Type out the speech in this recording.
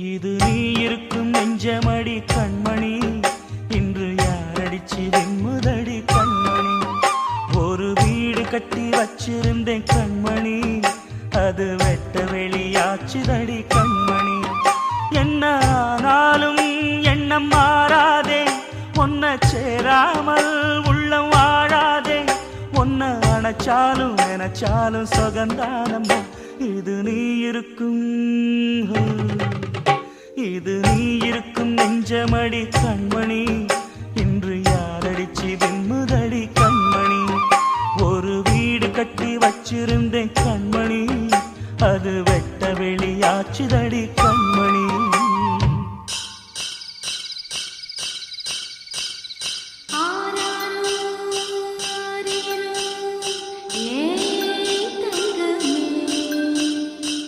இது நீ இருக்கும் நெஞ்சமடி கண்மணி, இன்று யாரடிச்சு வெண்முதடி கண்மணி. ஒரு வீடு கட்டி வச்சிருந்தேன் கண்மணி, அது வெட்ட வெளியாச்சுதடி கண்மணி. என்ன ஆனாலும் எண்ணம் மாறாதே, ஒன்ன சேராமல் உள்ளம் வாழாதே. ஒன்ன அணைச்சாலும் நினைச்சாலும் சுகந்தானம்மா. இது நீ இருக்கும், இது நீ இருக்கும் நெஞ்சமடி கண்மணி, இன்று யாரடிச்சு வெண்முதடி கண்மணி. ஒரு வீடு கட்டி வச்சிருந்தேன் கண்மணி, அது வெட்ட வெளியாச்சுதடி கண்மணி.